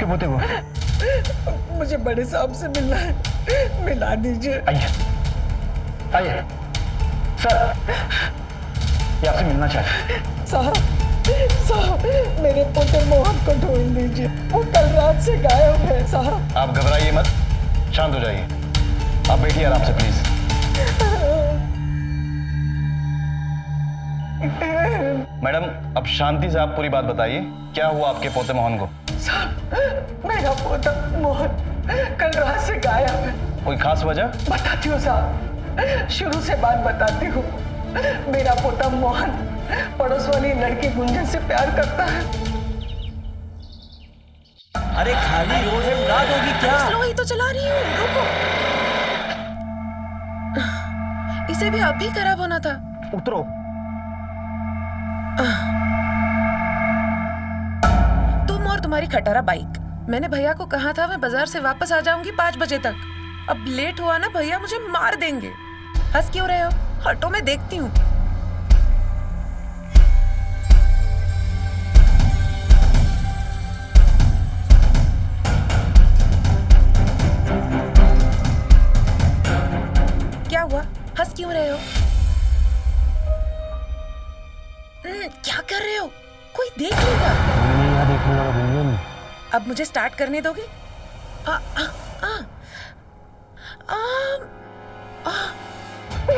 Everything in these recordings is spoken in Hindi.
आपके पोते को? मुझे बड़े साहब से मिलना है, मिला दीजिए। आइए आइए सर, ये आपसे मिलना चाहते। साहब मेरे पोते मोहन को ढूंढ लीजिए, वो कल रात से गायब है साहब। आप घबराइए मत, शांत हो जाइए। आप बैठिए आराम से प्लीज। मैडम अब शांति से आप पूरी बात बताइए, क्या हुआ आपके पोते मोहन को? साहब मेरा पोता मोहन कल रात से गायब है। कोई खास वजह? बताती हूँ साहब, शुरू से बात बताती हूँ। मेरा पोता मोहन पड़ोस वाली लड़की गुंजन से प्यार करता है। अरे खाली रोड है, उड़ा दोगी क्या? स्लो ही तो चला रही हूँ, रुको। इसे भी अभी खराब होना था। उतरो। तुम और तुम्हारी खटारा बाइक। मैंने भैया को कहा था मैं बाजार से वापस आ जाऊंगी 5 बजे तक। अब लेट हुआ ना भैया मुझे मार देंगे। हंस क्यों रहे हो? हटो, मैं देखती हूँ। क्या हुआ? हंस क्यों रहे हो? क्या कर रहे हो? कोई देख लेगा। मैं यहाँ देख लूंगा गुंजन। अब मुझे स्टार्ट करने दोगे?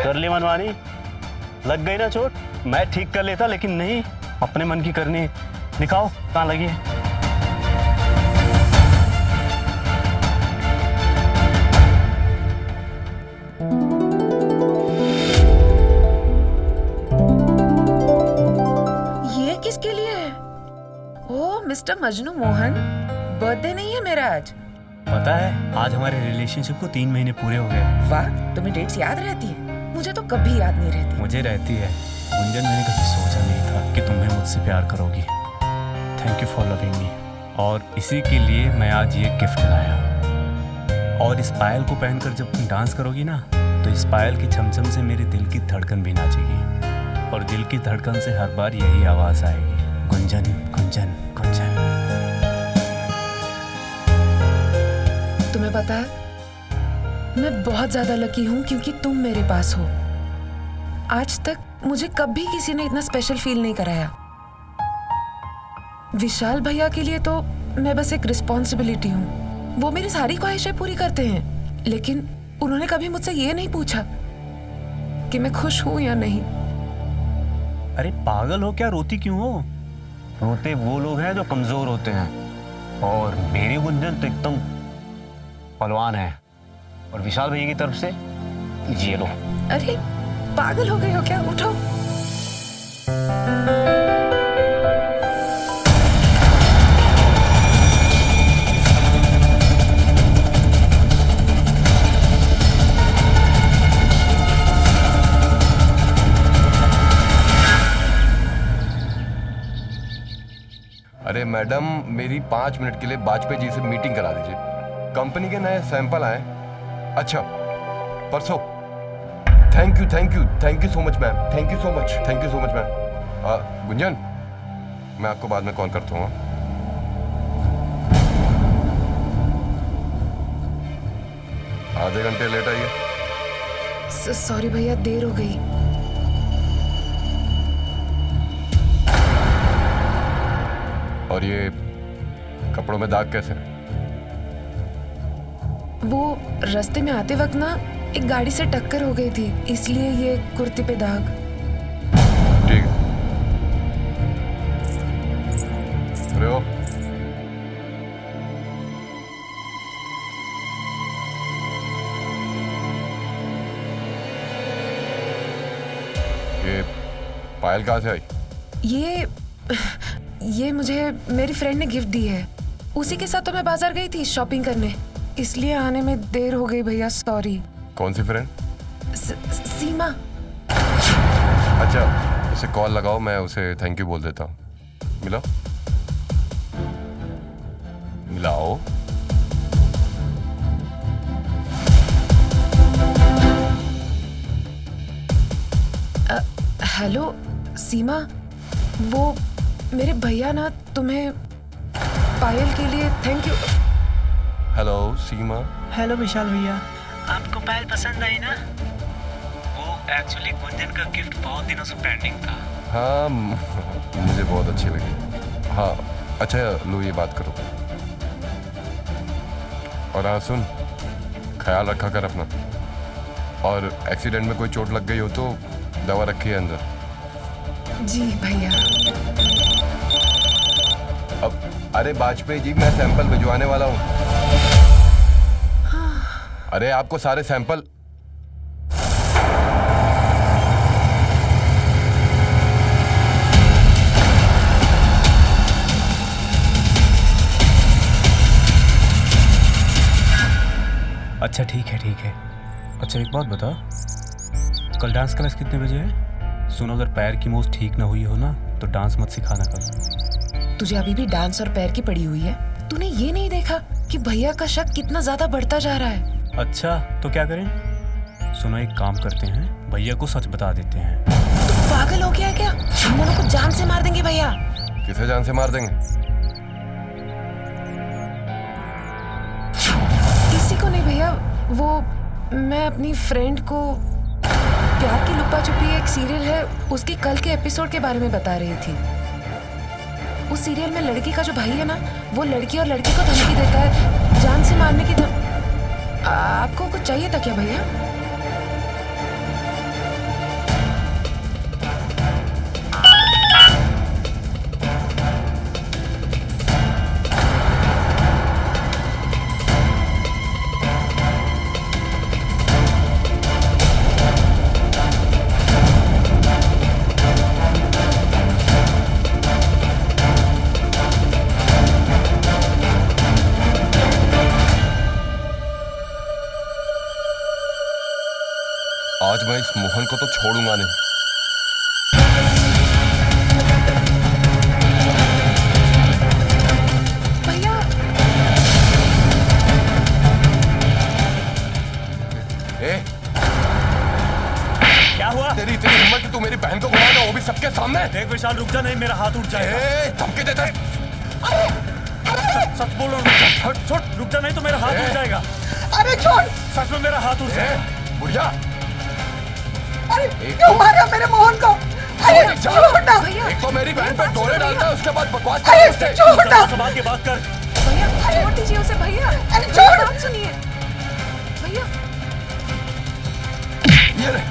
कर ली मनमानी, लग गई ना चोट? मैं ठीक कर लेता, लेकिन नहीं, अपने मन की करनी। दिखाओ कहाँ लगी है। ये किसके लिए है? ओह मिस्टर मजनू मोहन, बर्थडे नहीं है मेरा आज। पता है आज हमारे रिलेशनशिप को 3 महीने पूरे हो गए। वाह, तुम्हें डेट्स याद रहती है? मुझे तो कभी याद नहीं रहती। मुझे रहती है गुंजन, मैंने कभी सोचा नहीं था कि तुम भी मुझसे प्यार करोगी। Thank you for loving me. और इसी के लिए मैं आज ये गिफ्ट लाया। और इस पायल को पहनकर जब तुम डांस करोगी ना, तो इस पायल की छमछम से मेरे दिल की धड़कन भी नाचेगी। और दिल की धड़कन से हर बार यही आवाज आएगी, गुंजन गुंजन गुंजन। तुम्हें पता है मैं बहुत ज्यादा लकी हूँ क्योंकि तुम मेरे पास हो। आज तक मुझे कभी किसी ने इतना स्पेशल फील नहीं कराया। विशाल भैया के लिए तो मैं बस एक रिस्पॉन्सिबिलिटी हूँ। वो मेरी सारी ख्वाहिशें पूरी करते हैं, लेकिन उन्होंने कभी मुझसे ये नहीं पूछा कि मैं खुश हूँ या नहीं। अरे पागल हो क्या? रोती क्यों हो? रोते वो लोग हैं जो कमजोर होते हैं, और मेरी गुंजन तो एकदम पहलवान है। और विशाल भैया की तरफ से ये लो। अरे पागल हो गए हो क्या? उठो। अरे मैडम, मेरी 5 मिनट के लिए वाजपेयी जी से मीटिंग करा दीजिए। कंपनी के नए सैंपल आए। अच्छा परसों। Thank you so much ma'am, thank you so much ma'am. Gunjan, मैं आपको बाद में कॉल करता हूँ। आधे घंटे लेट आइए। सॉरी भैया, देर हो गई। और ये कपड़ों में दाग कैसे? वो रास्ते में आते वक्त ना एक गाड़ी से टक्कर हो गई थी, इसलिए ये कुर्ती पे दाग। ठीक है। अरे ओ, ये पायल कहाँ से आई? ये मुझे मेरी फ्रेंड ने गिफ्ट दी है। उसी के साथ तो मैं बाजार गई थी शॉपिंग करने, इसलिए आने में देर हो गई भैया, सॉरी। कौन सी फ्रेंड? सीमा। अच्छा, उसे कॉल लगाओ, मैं उसे थैंक यू बोल देता हूँ। मिलाओ। हेलो सीमा, वो मेरे भैया ना तुम्हें पायल के लिए thank you. Hello Seema. Hello Vishal भैया। आपको पायल पसंद आई ना? वो एक्चुअली गुंजन का गिफ्ट बहुत दिनों से पेंडिंग था। हाँ मुझे बहुत अच्छी लगी। हाँ अच्छा लो ये बात करो। और हाँ सुन, ख्याल रखा कर अपना, और एक्सीडेंट में कोई चोट लग गई हो तो दवा रखी है अंदर। जी भैया। अब अरे वाजपेयी जी, मैं सैंपल भिजवाने वाला हूँ। अरे आपको सारे सैंपल। अच्छा ठीक है ठीक है। अच्छा एक बात बता, कल डांस क्लास कितने बजे है? सुनो, अगर पैर की मोच ठीक ना हुई हो ना तो डांस मत सिखाना कल। तुझे अभी भी डांस और पैर की पड़ी हुई है? तूने ये नहीं देखा कि भैया का शक कितना ज्यादा बढ़ता जा रहा है? अच्छा तो क्या करें? सुनो एक काम करते हैं, भैया को सच बता देते हैं। तू पागल हो गया है क्या? हम दोनों को जान से मार देंगे भैया। किसे जान से मार देंगे? किसी को नहीं भैया, वो मैं अपनी फ्रेंड को प्यार की लुक्का छुपी एक सीरियल है उसकी कल के एपिसोड के बारे में बता रही थी। उस सीरियल में लड़की का जो भाई है ना, वो लड़की और लड़के को धमकी देता है, जान से मारने की आपको कुछ चाहिए था क्या भैया? आज मैं इस मोहन को तो छोड़ूंगा नहीं। भैया ए, क्या हुआ? तेरी इतनी हिम्मत कि तू मेरी बहन को घुमा दे, वो भी सबके सामने। देख विशाल, रुक जा, नहीं मेरा हाथ उठ जाएगा। ए, धमकी देता है। सच बोल रहा हूँ, रुक जा, छोड़, रुक जा, नहीं तो मेरा हाथ उठ जाएगा। अरे छोड़। सच में मेरा हाथ उठ ए, जाएगा। बुढ़िया, अरे क्यों मारा मेरे मोहन को? अरे छोड़ ना। एक तो मेरी बहन पे डोरे डालता है, उसके बाद बकवास अरे करता है। छोड़ ना। संभाल के बात कर। भैया छोड़ दीजिए उसे भैया। अरे छोड़। बात सुनिए भैया। ये ले,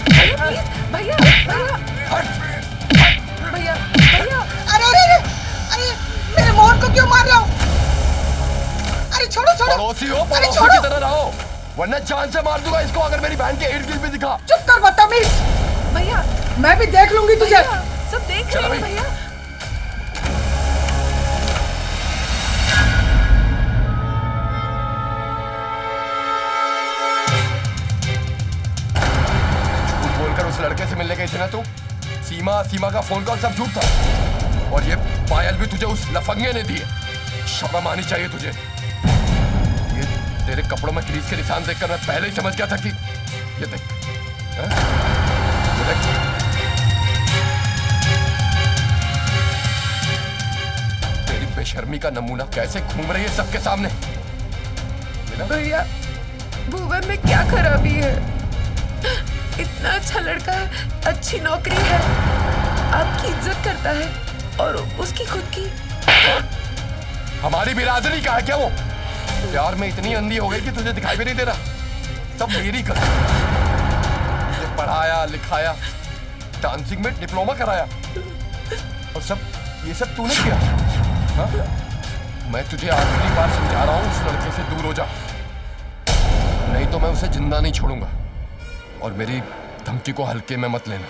भैया प्लीज भैया भैया हट। भैया भैया। अरे अरे अरे अरे मेरे मोहन को क्यों मार रहा हो? अरे छोड़ो छोड़ो। पड़ोसी हो, अरे पड़ोसी छोड़ो। की तरह रहो, वरना जान से मार दूंगा इसको अगर मेरी बहन के इर्द गिर्द भी दिखा। चुप कर बदतमीज। भैया मैं भी देख लूंगी तुझे। भैया, सब देख चलो रहे हैं भाई। भैया। झूठ बोलकर उस लड़के से मिलने गई थी ना तू? सीमा का फोन कॉल सब झूठ था, और ये पायल भी तुझे उस लफंगे ने दी है। शर्म आनी चाहिए तुझे। ये तेरे कपड़ों में क्रीज के निशान देखकर मैं पहले ही समझ गया था कि ये देख, हैं? ये देख। तेरी बेशर्मी का नमूना कैसे घूम रही है सबके सामने। ये ना? भैया भुवन में क्या खराबी है? इतना अच्छा लड़का है, अच्छी नौकरी है, आपकी इज्जत करता है, और उसकी खुद की। हमारी बिरादरी का है क्या वो? प्यार में इतनी अंधी हो गई कि तुझे दिखाई भी नहीं दे रहा। सब मेरी गलती। ये पढ़ाया लिखाया, डांसिंग में डिप्लोमा कराया, और ये सब तूने किया। हाँ? मैं तुझे आखिरी बार समझा रहा हूँ, उस लड़के से दूर हो जा, नहीं तो मैं उसे जिंदा नहीं छोड़ूंगा। और मेरी धमकी को हल्के में मत लेना।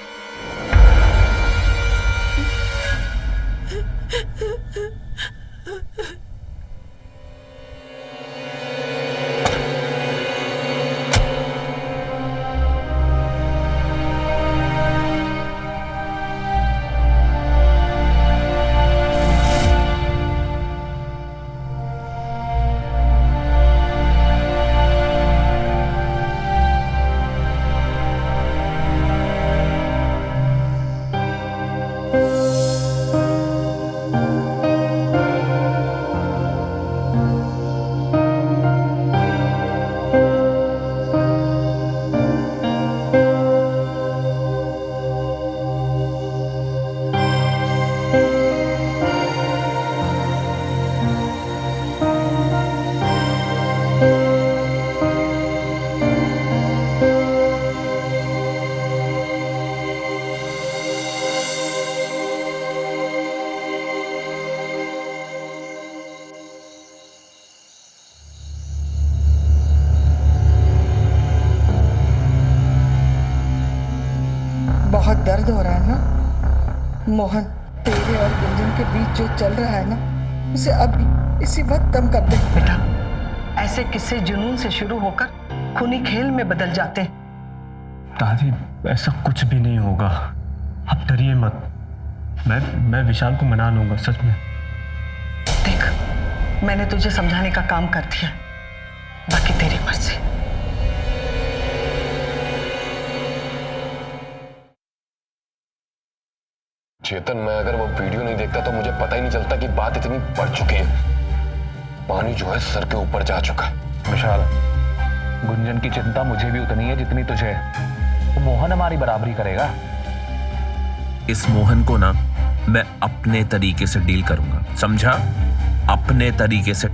मोहन, तेरे और गुंजन के बीच जो चल रहा है ना, उसे अभी इसी वक्त कम कर दे। बेटा, ऐसे किस्से जुनून से शुरू होकर खूनी खेल में बदल जाते हैं। दादी, ऐसा कुछ भी नहीं होगा, आप डरिए मत। मैं विशाल को मना लूंगा, सच में। देख, मैंने तुझे समझाने का काम कर दिया, बाकी तेरी मर्जी। चेतन, मैं अगर वो वीडियो नहीं देखता तो मुझे पता ही नहीं चलता कि बात इतनी बढ़ चुकी है। पानी जो है सर के ऊपर जा चुका है। विशाल, गुंजन की चिंता मुझे भी उतनी है जितनी तुझे है। वो मोहन हमारी बराबरी करेगा। इस मोहन को ना मैं अपने तरीके से डील करूंगा, समझा? अपने तरीके से।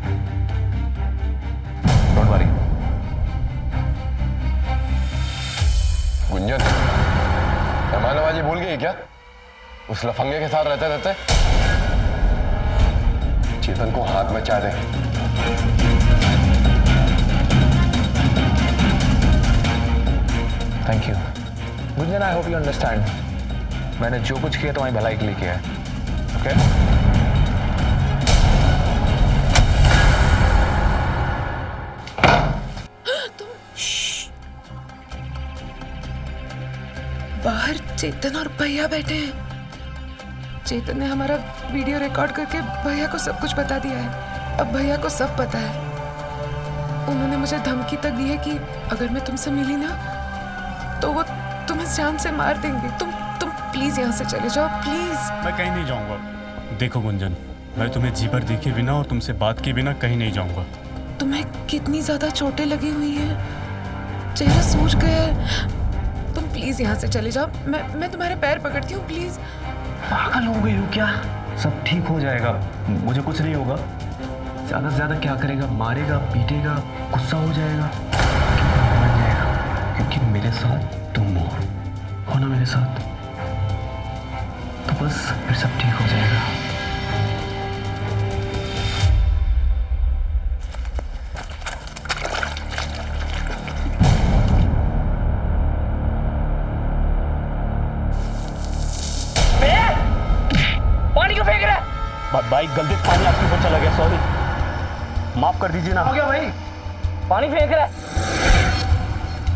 Don't worry. गुंजन, मेहमान नवाजी भूल गई क्या? उस लफंगे के साथ रहते रहते चेतन को हाथ में चाह दे। Thank you Gunjan, I hope you understand. मैंने जो कुछ किया तुम्हारी भलाई के लिए किया है, ओके? बाहर चेतन और भैया बैठे हैं। चेतन ने हमारा वीडियो रिकॉर्ड करके भैया को सब कुछ बता दिया है। अब भैया को सब पता है। उन्होंने मुझे धमकी तक दी है कि अगर मैं तुमसे मिली ना तो वो तुम्हें जान से मार देंगे। तुम प्लीज यहाँ से चले जाओ, प्लीज। मैं कहीं नहीं जाऊंगा। देखो गुंजन, मैं तुम्हें जी भर देखे बिना और तुमसे बात किए बिना कहीं नहीं जाऊंगा। तुम्हें कितनी ज्यादा चोटें लगी हुई हैं, चेहरा सूज गया है। तुम प्लीज यहाँ से चले जाओ। मैं तुम्हारे पैर पकड़ती हूँ, प्लीज। पागल हो गई हो क्या? सब ठीक हो जाएगा, मुझे कुछ नहीं होगा। ज्यादा से ज्यादा क्या करेगा? मारेगा, पीटेगा, गुस्सा हो जाएगा, बन जाएगा। क्योंकि मेरे साथ तुम हो ना, मेरे साथ, तो बस फिर सब ठीक हो जाएगा। भाई गलती से पानी आपके ऊपर चला गया, सॉरी, माफ कर दीजिए ना। हो गया भाई, पानी फेंक रहा है,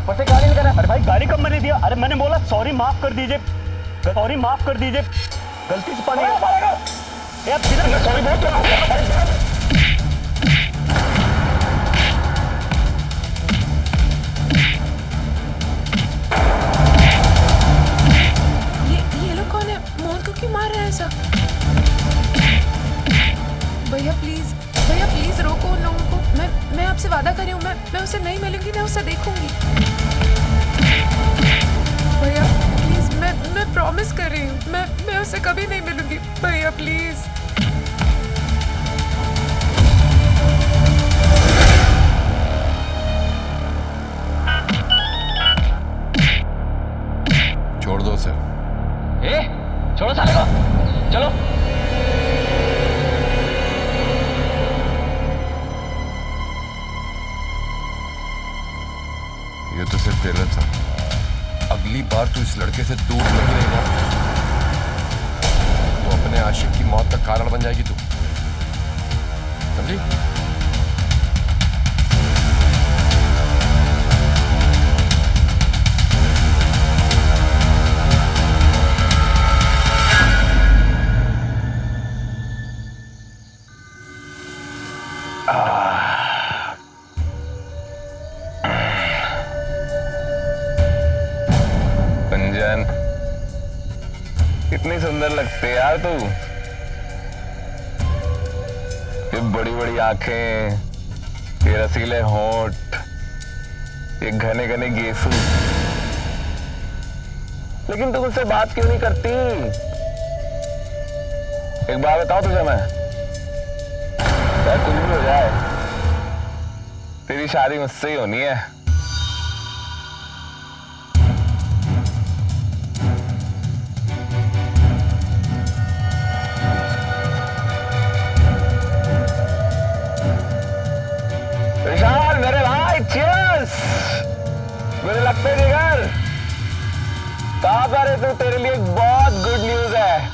ऊपर से गाली निकल रहा है। अरे भाई गाली कब मैंने दिया? अरे मैंने बोला सॉरी, माफ कर दीजिए, सॉरी माफ कर दीजिए, गलती से पानी। सॉरी बहुत ये लोग कौन है? मोहन को क्यों मार रहा है ऐसा? भैया प्लीज रोको उन लोगों को। मैं आपसे वादा कर रही हूँ, मैं उसे नहीं मिलूंगी, मैं उसे देखूंगी। भैया प्लीज, मैं प्रॉमिस कर रही हूँ, मैं उसे कभी नहीं मिलूंगी। भैया प्लीज। छोड़ दो उसे। छोड़ो साले को, चलो। ये तो सिर्फ ट्रेलर था। अगली बार तू इस लड़के से दूर नहीं रहेगा तो अपने आशिक की मौत का कारण बन जाएगी तू, समझी? गुंजन, कितनी सुंदर लगती है यार तू। ये बड़ी बड़ी आंखें, ये रसीले होंठ, ये घने घने गेसू। लेकिन तू मुझसे बात क्यों नहीं करती? एक बात बताऊं तुझे मैं, चाहे कुछ भी हो जाए, तेरी शादी मुझसे ही होनी है। विशाल मेरे भाई, चीयर्स। मुझे लगता है जिगर, कहां पर है तू? तेरे लिए एक बहुत गुड न्यूज है।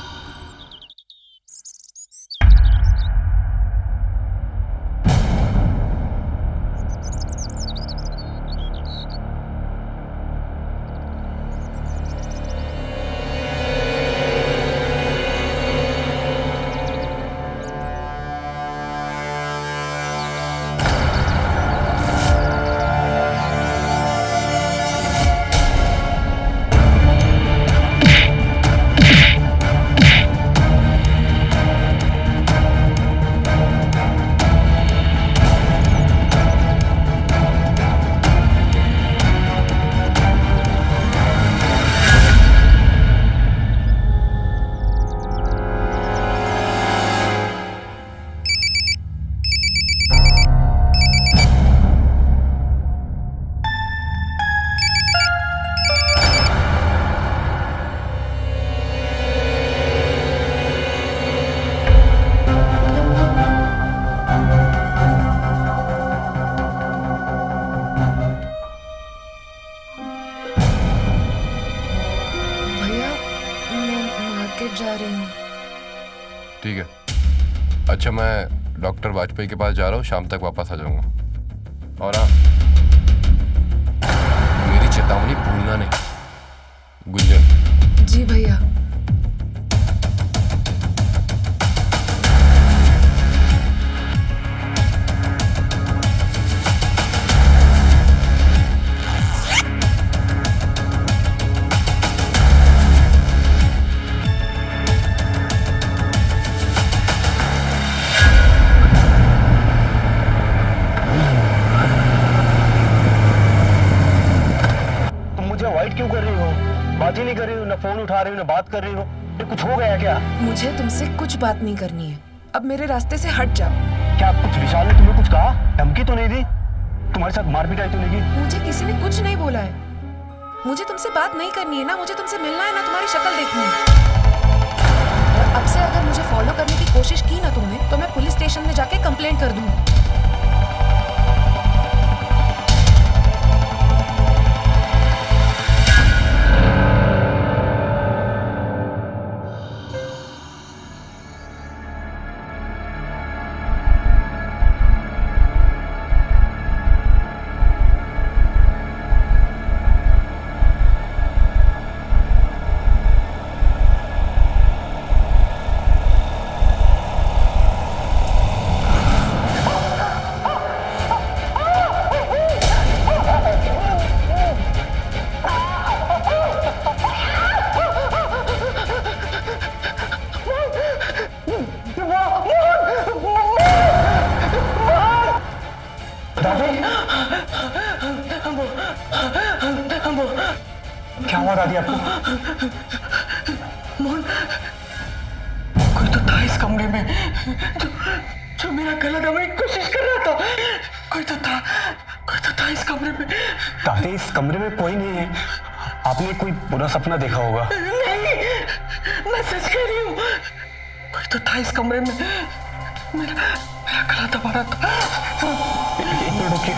लेट जा रही हूँ। ठीक है। अच्छा, मैं डॉक्टर वाजपेयी के पास जा रहा हूँ, शाम तक वापस आ जाऊंगा। और हाँ, मेरी चेतावनी भूलना नहीं। गुंजन। जी भैया। क्यों कर रही हो? बात ही नहीं कर रही हो, ना फोन उठा रही हो, ना बात कर रही हो। ये कुछ हो गया क्या? मुझे तुमसे कुछ बात नहीं करनी है। अब मेरे रास्ते से हट जाओ। क्या कुछ विशाल ने तुम्हें कुछ कहा? धमकी तो नहीं दी? तुम्हारे साथ मारपीट आई तो नहीं की? मुझे किसी ने कुछ नहीं बोला है। मुझे तुमसे बात नहीं करनी है ना, मुझे तुमसे मिलना है ना तुम्हारी शक्ल देखनी है। और अब से अगर मुझे फॉलो करने की कोशिश की ना तुमने, तो मैं पुलिस स्टेशन में जाके कंप्लेंट कर दूंगी। क्या हुआ दादी आपको? मोहन, कोई तो था इस कमरे में जो मेरा गला दबाने की कोशिश कर रहा था। कोई तो था इस कमरे में। दादी, इस कमरे में कोई नहीं है। आपने कोई बुरा सपना देखा होगा। नहीं, मैं सच कह रही हूँ। कोई तो था इस कमरे में, मेरा गला दबा रहा था। एक मिनट रुकिए।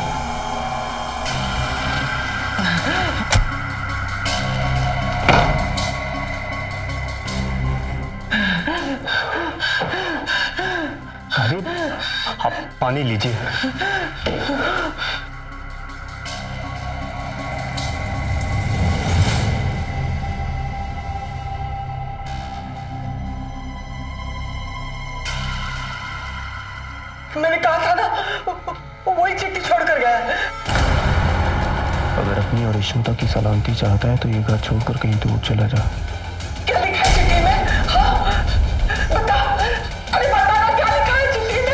आप पानी लीजिए। मैंने कहा था ना, वही चिट्ठी छोड़ कर गया है। अगर अपनी और यशोदा की सलामती चाहता है तो ये घर छोड़कर कहीं दूर चला जा। क्या लिखा है चिट्ठी में? हाँ, बता। अरे बता ना, क्या लिखा है चिट्ठी में?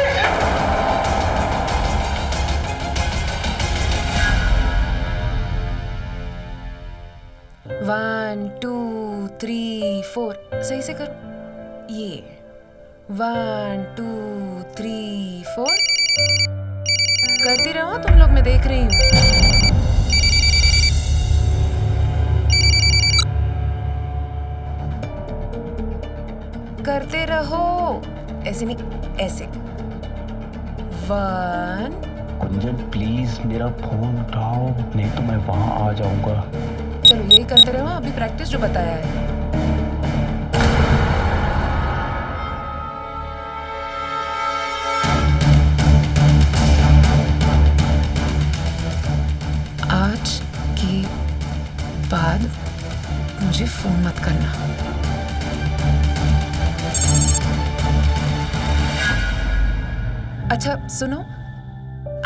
1 2 3 4 सही से करो। ये 1 2 3 4 करती रहो तुम लोग, मैं देख रही हूँ। करते रहो, ऐसे नहीं, ऐसे। 1। गुंजन प्लीज मेरा फोन उठाओ, नहीं तो मैं वहां आ जाऊंगा। चलो यही करते रहो, अभी प्रैक्टिस जो बताया है। आज के बाद मुझे फोन मत करना। अच्छा सुनो,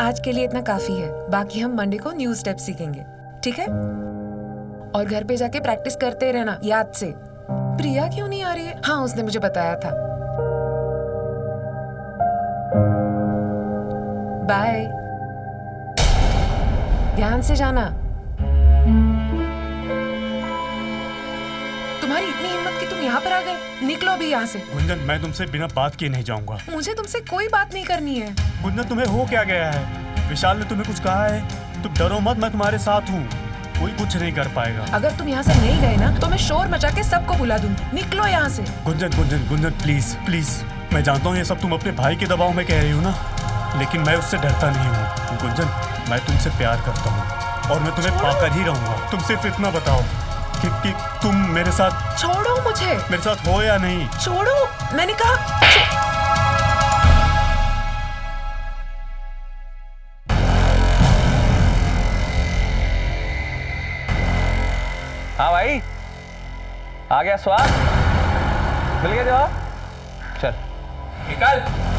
आज के लिए इतना काफी है। बाकी हम मंडे को न्यू स्टेप सीखेंगे, ठीक है? और घर पे जाके प्रैक्टिस करते रहना याद से। प्रिया क्यों नहीं आ रही है? हाँ, उसने मुझे बताया था। बाय, ध्यान से जाना। तुम्हारी इतनी हिम्मत कि तुम यहाँ पर आ गए? निकलो अभी यहाँ से। गुंजन, मैं तुमसे बिना बात किए नहीं जाऊंगा। मुझे तुमसे कोई बात नहीं करनी है। गुंजन, तुम्हें हो क्या गया है? विशाल ने तुम्हें कुछ कहा है? तुम डरो मत, मैं तुम्हारे साथ हूँ, कोई कुछ नहीं कर पाएगा। अगर तुम यहाँ से नहीं गए ना तो मैं शोर मचा के सबको बुला दूंगी। निकलो यहाँ से। गुंजन गुंजन गुंजन प्लीज प्लीज, मैं जानता हूँ ये सब तुम अपने भाई के दबाव में कह रही हो ना, लेकिन मैं उससे डरता नहीं हूँ। गुंजन, मैं तुमसे प्यार करता हूँ और मैं तुम्हें पाकर ही रहूंगा। तुम सिर्फ इतना बताओ कि तुम मेरे साथ छोड़ो मुझे, मेरे साथ हो या नहीं। छोड़ो, मैंने कहा हाँ भाई, आ गया स्वाद, मिल गया जवाब। चल निकल।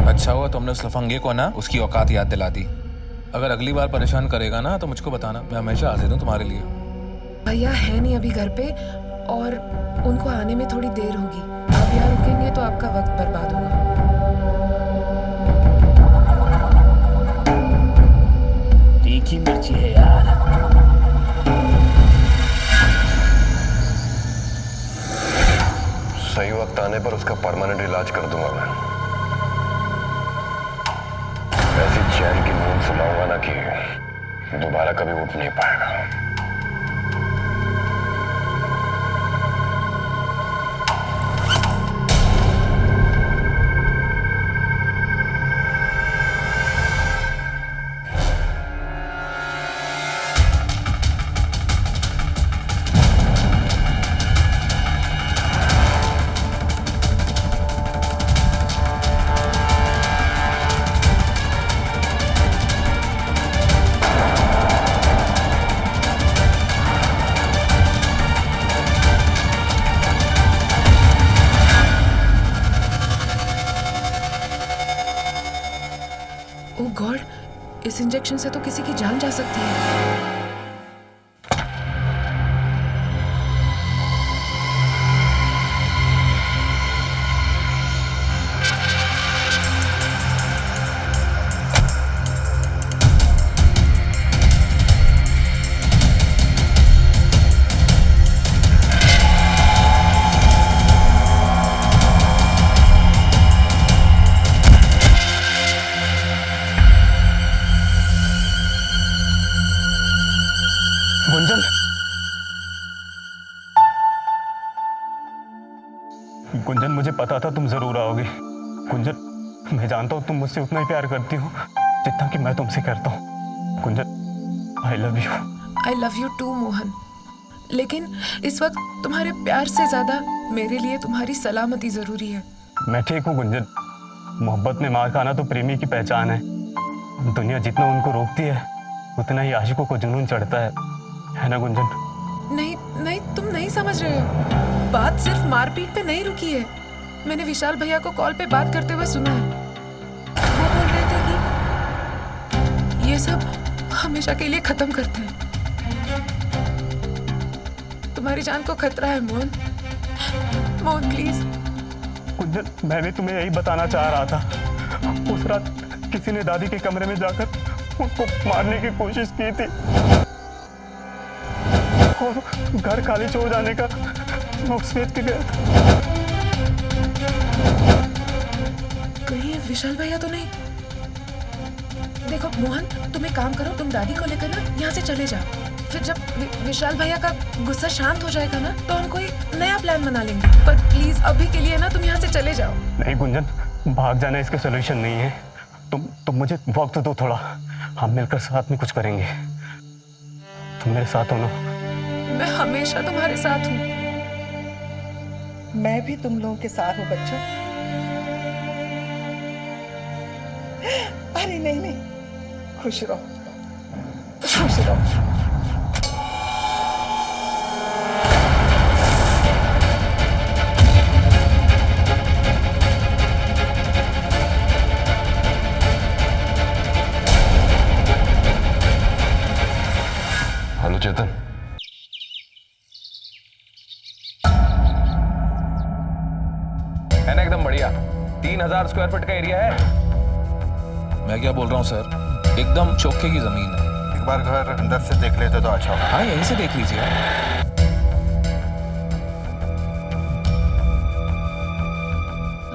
अच्छा हुआ तुमने उस लफंगे को ना उसकी औकात याद दिला दी। अगर अगली बार परेशान करेगा ना तो मुझको बताना, मैं हमेशा हाजिर हूँ तुम्हारे लिए। भैया है नहीं अभी घर पे और उनको आने में थोड़ी देर होगी। आप यहाँ रुकेंगे तो आपका वक्त बर्बाद होगा। तीखी मिर्ची है यार। सही वक्त आने पर उसका परमानेंट इलाज कर दूंगा मैं। ऐसी चैन की नींद सुलाऊंगा ना कि दोबारा कभी उठ नहीं पाएगा। ओह गॉड, इस इंजेक्शन से तो किसी की जान जा सकती है। गुंजन, गुंजन मुझे पता था तुम जरूर आओगे। गुंजन, मैं जानता हूँ तुम मुझसे उतना ही प्यार करती हो जितना कि मैं तुमसे करता हूँ। Gunjan, I love you. I love you too Mohan, लेकिन इस वक्त तुम्हारे प्यार से ज्यादा मेरे लिए तुम्हारी सलामती जरूरी है। मैं ठीक हूँ गुंजन। मोहब्बत में मार खाना तो प्रेमी की पहचान है। दुनिया जितना उनको रोकती है उतना ही आशिकों को जुनून चढ़ता है ना गुंजन? नहीं नहीं, तुम नहीं समझ रहे हो। बात सिर्फ मारपीट पे नहीं रुकी है। मैंने विशाल भैया को कॉल पे बात करते हुए सुना है। वो बोल रहे थे कि ये सब हमेशा के लिए खत्म करते हैं। तुम्हारी जान को खतरा है मोहन। मोहन प्लीज। गुंजन, मैं भी तुम्हें यही बताना चाह रहा था। उस रात किसी ने दादी के कमरे में जाकर उसको मारने की कोशिश की थी और घर खाली छोड़ जाने का नोट्स भेज के गया था। कहीं विशाल भैया तो नहीं? देखो मोहन, तुम एक काम करो, तुम दादी को लेकर ना यहाँ से चले जाओ। फिर जब विशाल भैया का गुस्सा शांत हो जाएगा ना तो हम कोई नया प्लान बना लेंगे। पर प्लीज अभी के लिए ना तुम यहाँ से चले जाओ। नहीं गुंजन, भाग जाना इसका सोल्यूशन नहीं है। तुम मुझे वक्त दो थोड़ा, हम मिलकर साथ में कुछ करेंगे। तुम मेरे साथ हो ना? मैं हमेशा तुम्हारे साथ हूँ। मैं भी तुम लोगों के साथ हूँ बच्चों। अरे नहीं नहीं, खुश रहो, खुश रहो। हेलो चेतन। है ना एकदम बढ़िया। 3000 स्क्वायर फीट का एरिया है। मैं क्या बोल रहा हूँ सर, एकदम चौके की जमीन है। एक बार घर अंदर से देख लेते तो अच्छा होगा। हाँ यहीं से देख लीजिए।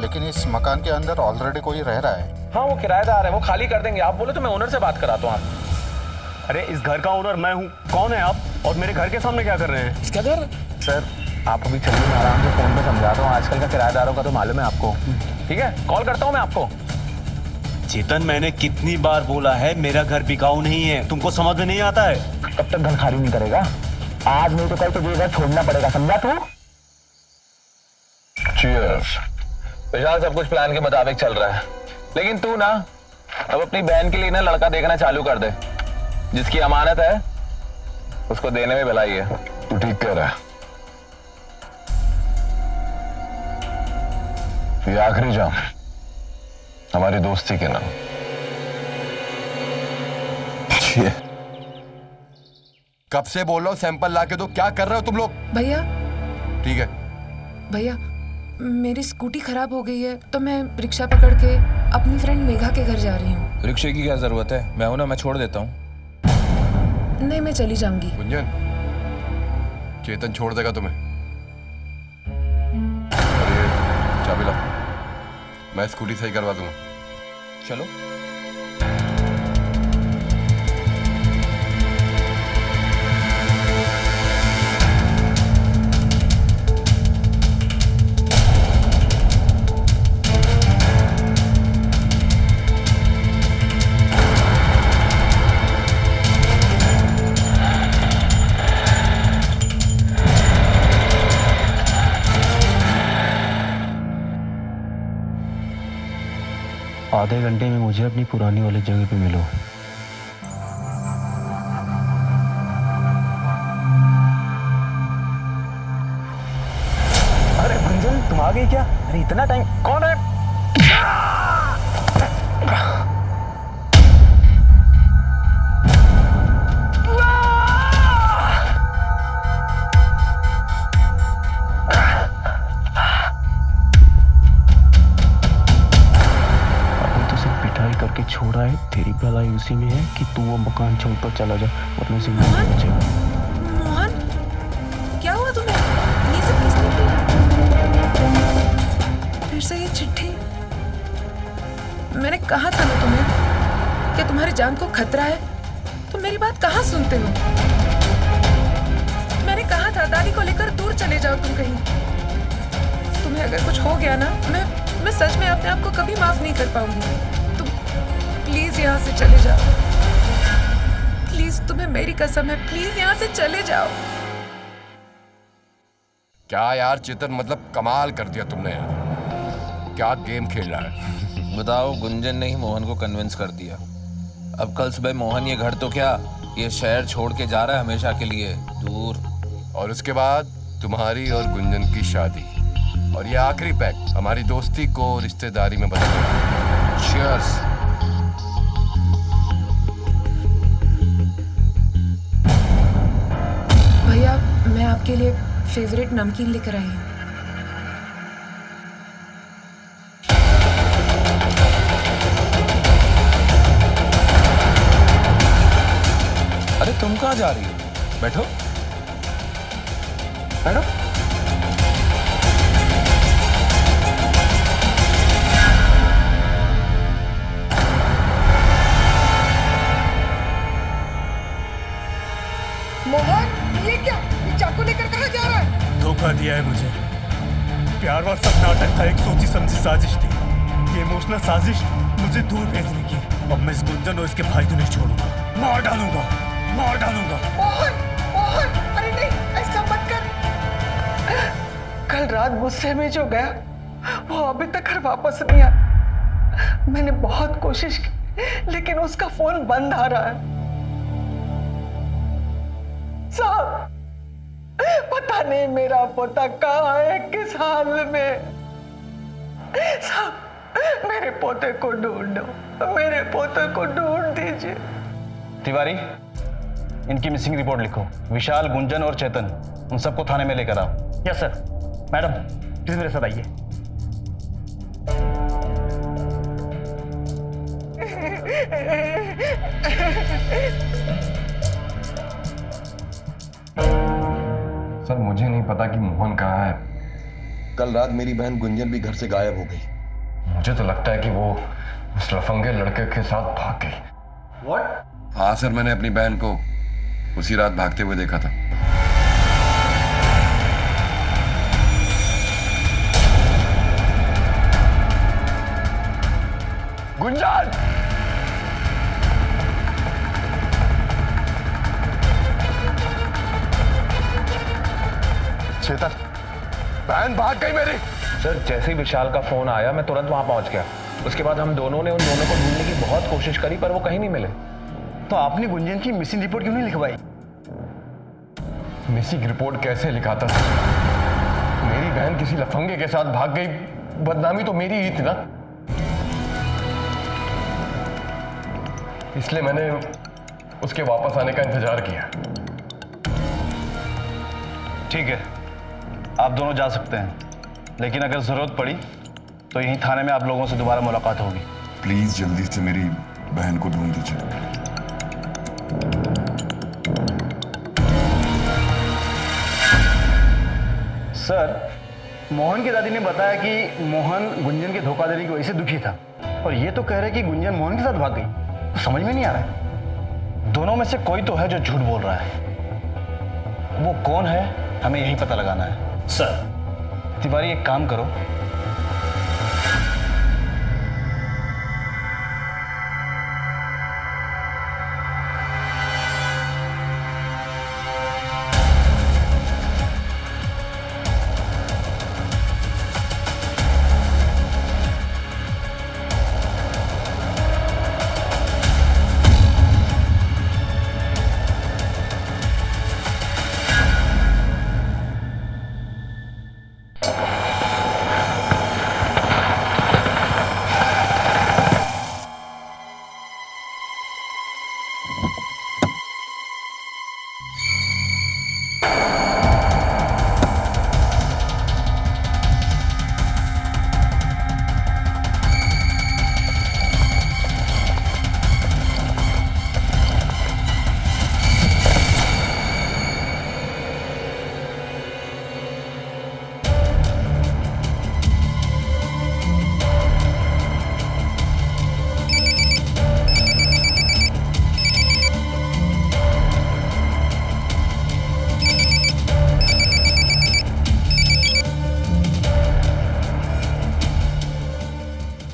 लेकिन इस मकान के अंदर ऑलरेडी कोई रह रहा है। हाँ वो किराएदार है, वो खाली कर देंगे। आप बोले तो मैं ओनर से बात कराता हूँ आप। अरे इस घर का ओनर मैं हूँ। कौन है आप और मेरे घर के सामने क्या कर रहे हैं? इसका घर? सर आप अभी चलिए, मैं आराम से फोन पे समझाता हूँ। आजकल का किराएदारों का तो मालूम है आपको। ठीक है, कॉल करता हूँ मैं आपको। चेतन, मैंने कितनी बार बोला है मेरा घर बिकाऊ नहीं है, तुमको समझ में नहीं आता है? कब तक घर खाली नहीं करेगा? आज नहीं तो कल तो ये घर छोड़ना पड़ेगा, समझा तू? चीयर्स। विशाल, सब कुछ प्लान के मुताबिक चल रहा है, लेकिन तू ना अब अपनी बहन के लिए ना लड़का देखना चालू कर दे। जिसकी अमानत है उसको देने में भलाई है। तू ठीक कह रहा है। ये आखिरी जाम हमारी दोस्ती के नाम। कब से बोल रहा हूं सैंपल ला के दो, क्या कर रहे हो तुम लोग? भैया, ठीक है। भैया मेरी स्कूटी खराब हो गई है तो मैं रिक्शा पकड़ के अपनी फ्रेंड मेघा के घर जा रही हूँ। रिक्शे की क्या जरूरत है? मैं हूं ना, मैं छोड़ देता हूँ। नहीं, मैं चली जाऊंगी। गुंजन, चेतन छोड़ देगा तुम्हें। और ये चाबी ला, मैं स्कूटी सही करवा दूंगा। चलो। आधे घंटे में मुझे अपनी पुरानी वाली जगह पे मिलो। अरे भंजन, तुम आ गई क्या? अरे इतना टाइम कौन है? करके छोड़ा है, तेरी भलाई उसी में है कि तू वो मकान छोड़कर चला जा, वरना से नहीं बचेगा। मोहन, क्या हुआ तुम्हें? ये सब किसने किया? फिर से ये चिट्ठी? मैंने कहा था ना तुम्हें कि तुम्हारी जान को खतरा है, तुम मेरी बात कहाँ सुनते हो? मैंने कहा था दादी को लेकर दूर चले जाओ तुम कहीं। तुम्हें अगर कुछ हो गया ना, मैं सच में अपने आप को कभी माफ नहीं कर पाऊंगी। प्लीज यहाँ से चले जाओ, प्लीज, तुम्हें मेरी कसम है, प्लीज यहाँ से चले जाओ। क्या यार चेतन, मतलब कमाल कर दिया तुमने यार। क्या गेम खेल रहा है? बताओ, गुंजन ने ही मोहन को कन्विंस कर दिया। अब कल सुबह मोहन ये घर तो क्या, ये शहर छोड़ के जा रहा है हमेशा के लिए दूर। और उसके बाद तुम्हारी और गुंजन की शादी, और ये आखिरी पैक हमारी दोस्ती को रिश्तेदारी में बदल देगा। Cheers। भैया, मैं आपके लिए फेवरेट नमकीन लेकर आई हूँ। अरे तुम कहाँ जा रही हो? बैठो बैठो। मोहन, ये क्या? ये चाकू लेकर कहाँ जा रहा है? धोखा दिया है मुझे। प्यार और सब नाटक था, एक सोची समझी साजिश थी। ये इमोशनल साजिश मुझे दूर भेजने की। अब मैं इस गुंजन और इसके भाई को नहीं छोड़ूंगा, मार डालूंगा, मार डालूंगा। मोहन, मोहन, अरे नहीं, ऐसा मत कर। कल रात गुस्से में जो गया, वो अभी तक घर वापस नहीं आया। मैंने बहुत कोशिश की, लेकिन उसका फोन बंद आ रहा है। साहब, पता नहीं मेरा पोता कहाँ है, किस हाल में। साहब, मेरे पोते को ढूंढो, मेरे पोते को ढूंढ दीजिए। तिवारी, इनकी मिसिंग रिपोर्ट लिखो। विशाल, गुंजन और चेतन, उन सबको थाने में लेकर आओ। Yes sir. मैडम, प्लीज मेरे साथ आइए। सर, मुझे नहीं पता कि मोहन कहाँ है। कल रात मेरी बहन गुंजन भी घर से गायब हो गई। मुझे तो लगता है कि वो उस लफंगे लड़के के साथ भाग गई। What? हाँ सर, मैंने अपनी बहन को उसी रात भागते हुए देखा था। गुंजन! चेतन, बहन भाग गई मेरी। सर जैसे ही विशाल का फोन आया मैं तुरंत वहां पहुंच गया। उसके बाद हम दोनों ने उन दोनों को ढूंढने की बहुत कोशिश करी पर वो कहीं नहीं मिले। तो आपने गुंजन की मिसिंग रिपोर्ट क्यों नहीं लिखवाई? मिसिंग रिपोर्ट कैसे लिखाता था? मेरी बहन किसी लफंगे के साथ भाग गई, बदनामी तो मेरी ही थी ना। इसलिए मैंने उसके वापस आने का इंतजार किया। ठीक है, आप दोनों जा सकते हैं, लेकिन अगर जरूरत पड़ी तो यहीं थाने में आप लोगों से दोबारा मुलाकात होगी। प्लीज जल्दी से मेरी बहन को ढूंढ दीजिए। सर, मोहन की दादी ने बताया कि मोहन गुंजन के धोखा देने की वजह से दुखी था, और ये तो कह रहे कि गुंजन मोहन के साथ भाग गई। तो समझ में नहीं आ रहा है, दोनों में से कोई तो है जो झूठ बोल रहा है। वो कौन है हमें यही पता लगाना है। सर, तिवारी एक काम करो,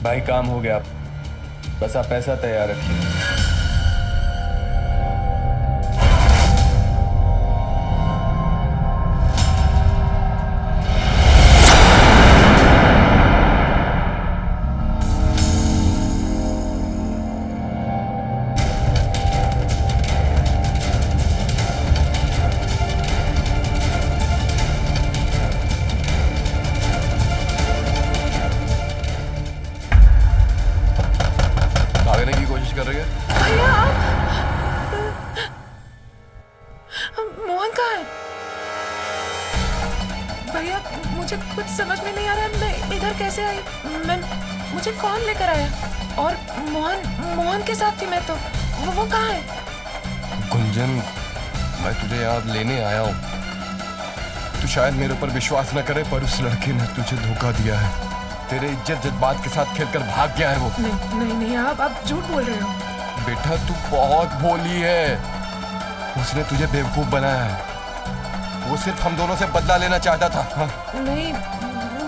भाई काम हो गया, बस आप पैसा तैयार रखिए। भागने की कोशिश कर रही है? भैया आप मोहन कहाँ है? भैया मुझे कुछ समझ में नहीं आ रहा है, मैं इधर कैसे आई? मुझे कौन लेकर आया? और मोहन के साथ थी मैं तो। वो कहाँ है? गुंजन, मैं तुझे यहाँ लेने आया हूँ। तू शायद मेरे ऊपर विश्वास न करे, पर उस लड़के ने तुझे धोखा दिया है। तेरे इज्जत जज्बात के साथ खेलकर भाग गया है वो। नहीं आप झूठ बोल रहे हो। बेटा तू बहुत भोली है, उसने तुझे बेवकूफ बनाया है। वो सिर्फ हम दोनों से बदला लेना चाहता था। हाँ? नहीं,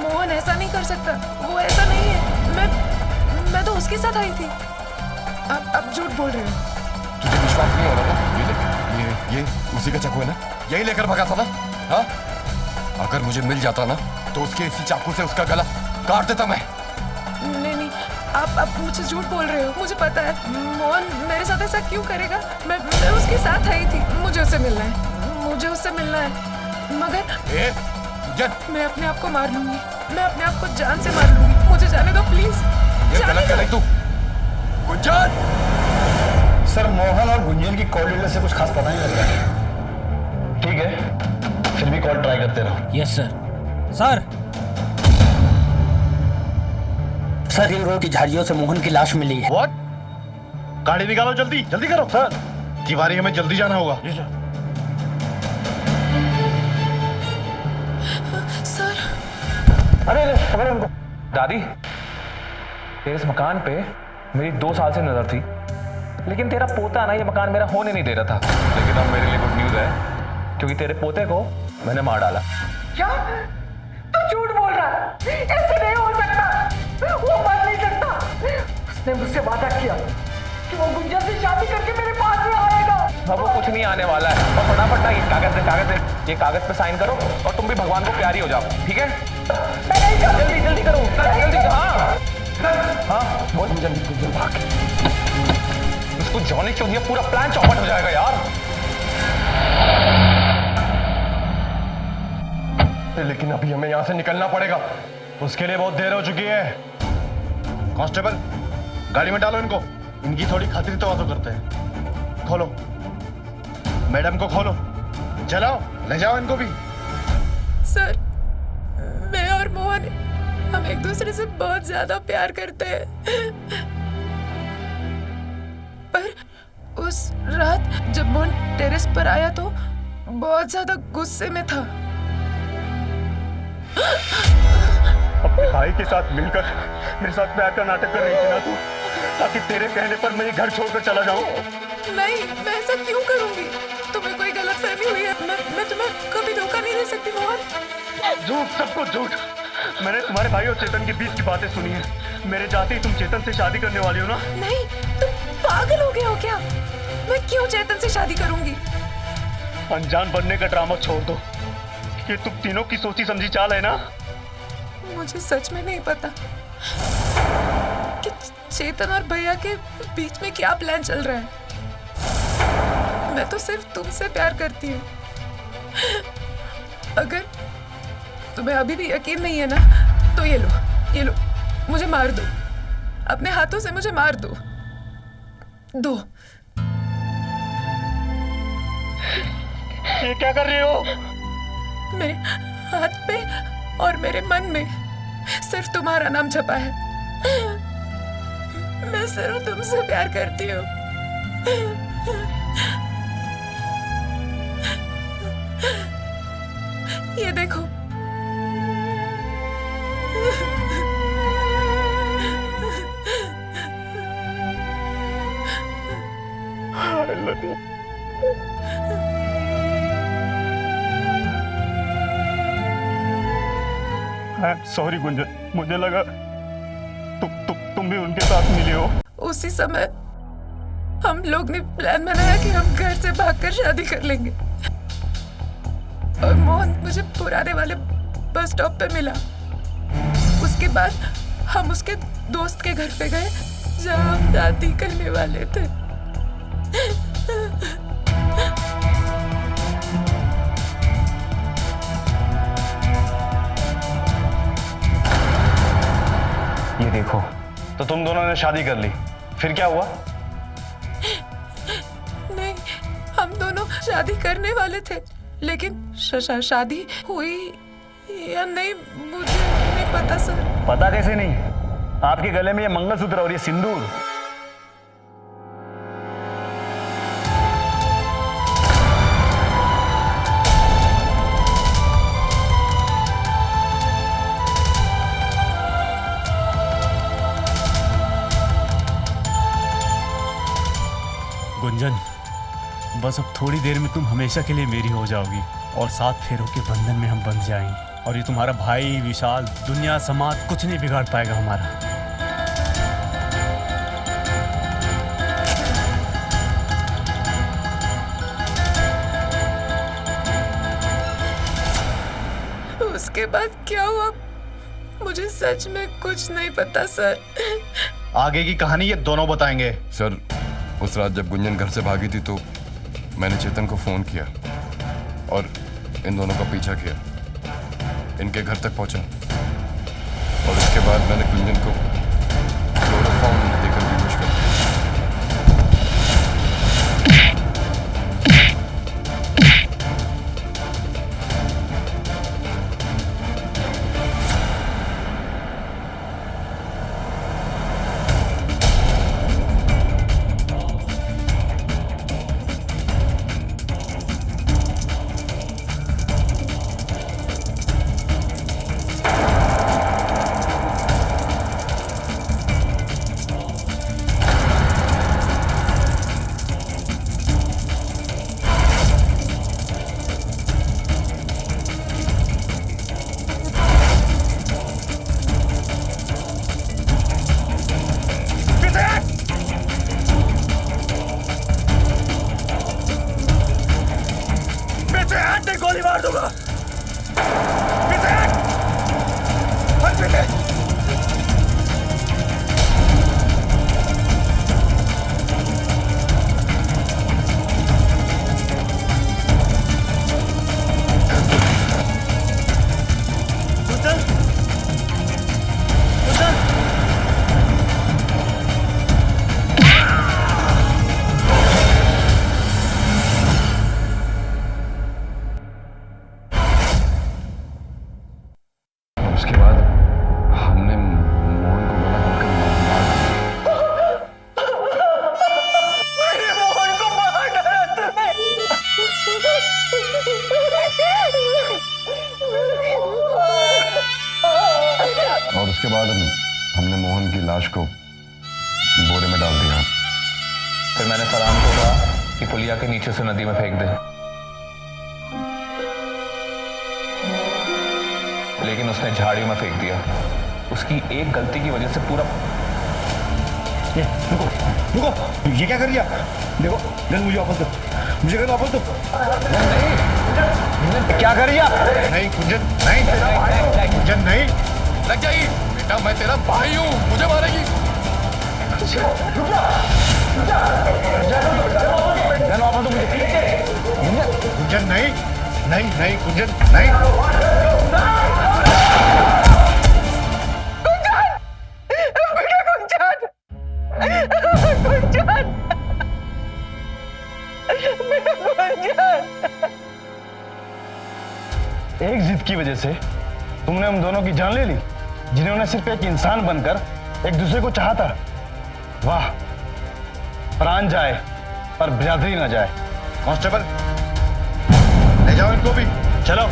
मोहन ऐसा नहीं कर सकता, वो ऐसा नहीं है। मैं तो उसके साथ आई थी। आप झूठ बोल रहे हो। तुझे विश्वास नहीं हो रहा था? ये देख, ये उसी का चाकू है ना, यही लेकर भगा था ना? हाँ? अगर मुझे मिल जाता ना तो उसके इसी चाकू से उसका गला काट देता मैं। नहीं, आप मुझे झूठ बोल रहे हो। मुझे पता है मोहन मेरे साथ ऐसा क्यों करेगा। मैं उसके साथ आई थी, मुझे उससे मिलना है। मगर मैं अपने आप को मार लूंगी, मैं अपने आप को जान से मार लूंगी। मुझे जाने दो प्लीज। ये गलत कर रही तू गुंजन। सर, मोहन और गुंजन की कॉल डिटेल से कुछ खास पता नहीं लग रहा है। ठीक है, फिर भी कॉल ट्राई करते रहो। Yes sir. सर, इन रोड की झाड़ियों से मोहन की लाश मिली है। व्हाट? गाड़ी निकालो, जल्दी करो। सर, तिवारी, हमें जल्दी जाना होगा। सर, अरे पकड़ो उनको। दादी, तेरे इस मकान पे मेरी 2 साल से नजर थी, लेकिन तेरा पोता ना ये मकान मेरा होने नहीं दे रहा था। लेकिन अब मेरे लिए गुड न्यूज है, क्योंकि तेरे पोते को मैंने मार डाला। क्या? तू झूठ बोल रहा है? ऐसे नहीं हो सकता, वो मर नहीं सकता। उसने मुझसे वादा किया कि वो गुंजन से शादी करके मेरे पास में आएगा। अब वो कुछ नहीं आने वाला है। और फटाफट ना ये कागज पे साइन करो और तुम भी भगवान को प्यारी हो जाओ, ठीक है? जल्दी जल्दी करो, जल्दी। हाँ बोल। गुंजन भाग, उसको जॉनी चौधरी पूरा प्लान चौपट हो जाएगा यार। लेकिन अभी हमें यहाँ से निकलना पड़ेगा। उसके लिए बहुत देर हो चुकी है। कांस्टेबल, गाड़ी में डालो इनको। इनकी थोड़ी खातिर तो वादो करते हैं। खोलो, मैडम को खोलो, चलाओ, ले जाओ इनको भी। सर, मैं और मोहन हम एक दूसरे से बहुत ज्यादा प्यार करते हैं, पर उस रात जब मोहन टेरेस पर आया तो बहुत ज्यादा गुस्से में था। अपने भाई के साथ मिलकर मेरे साथ प्यार का नाटक कर रही थी ना तू, ताकि तेरे कहने पर मैं ये घर छोड़कर चला जाऊं। नहीं, मैं ऐसा क्यों करूंगी? तुम्हें कोई गलतफहमी हुई है। मैं तुम्हें कभी धोखा नहीं दे सकती मोहन। झूठ, सब कुछ झूठ। मैंने तुम्हारे भाई और चेतन के बीच की बातें सुनी है। मेरे जाते ही तुम चेतन से शादी करने वाली हो ना? नहीं, तुम पागल हो गए हो क्या? मैं क्यों चेतन से शादी करूंगी? अनजान बनने का ड्रामा छोड़ दो। ये तुम तीनों की सोची समझी चाल है ना? मुझे सच में नहीं पता कि चेतन और भैया के बीच में क्या प्लान चल रहा है। मैं तो सिर्फ तुमसे प्यार करती हूँ। अगर तुम्हें अभी भी यकीन नहीं है ना, तो ये लो, मुझे मार दो। अपने हाथों से मुझे मार दो। ये क्या कर रही हो? मेरे हाथ पे और मेरे मन में सिर्फ तुम्हारा नाम छपा है। मैं सिर्फ तुमसे प्यार करती हूँ। ये देखो। I love you. Sorry Gunjan, मुझे लगा तुम भी उनके साथ मिले हो। उसी समय हम लोग ने प्लान बनाया कि हम घर से भागकर शादी कर लेंगे। और मोहन मुझे पुराने वाले बस स्टॉप पे मिला। उसके बाद हम उसके दोस्त के घर पे गए जहाँ हम शादी करने वाले थे। ये देखो, तो तुम दोनों ने शादी कर ली, फिर क्या हुआ? नहीं, हम दोनों शादी करने वाले थे, लेकिन शादी हुई या नहीं मुझे नहीं पता सर। पता कैसे नहीं? आपके गले में ये मंगलसूत्र और ये सिंदूर। गुंजन, बस अब थोड़ी देर में तुम हमेशा के लिए मेरी हो जाओगी और 7 फेरों के बंधन में हम बंध जाएंगे। और ये तुम्हारा भाई विशाल, दुनिया समाज कुछ नहीं बिगाड़ पाएगा हमारा। उसके बाद क्या हुआ मुझे सच में कुछ नहीं पता सर। आगे की कहानी ये दोनों बताएंगे। सर, उस रात जब गुंजन घर से भागी थी तो मैंने चेतन को फोन किया और इन दोनों का पीछा किया, इनके घर तक पहुंचा और उसके बाद मैंने गुंजन को क्लोरोफॉर्म देकर बेहोश कर दिया। जान से गोली मार दूंगा। पीछे हट! हट पीछे! उसके बाद हमने मोहन को गला घोंट कर मोहन को मार डाला तूने। और उसके बाद हमने मोहन की लाश को बोरे में डाल दिया। फिर मैंने फरहान को कहा कि पुलिया के नीचे से नदी में फेंक दे, लेकिन उसने झाड़ियों में फेंक दिया। उसकी एक गलती की वजह से पूरा रुको रुको, ये क्या कर दिया? देखो गन मुझे वापस दो, मुझे गन वापस दो। नहीं, क्या कर दिया? नहीं कुंजन, नहीं कुंजन, नहीं। लग जाएगी बेटा, मैं तेरा भाई हूँ, मुझे मारेगी। गन वापस दो मुझे। कुंजन नहीं, नहीं नहीं कुंजन नहीं। एक जिद की वजह से तुमने हम दोनों की जान ले ली, जिन्होंने सिर्फ एक इंसान बनकर एक दूसरे को चाहा था। वाह, प्राण जाए पर बिरादरी ना जाए। कांस्टेबल ले जाओ इनको भी, चलो।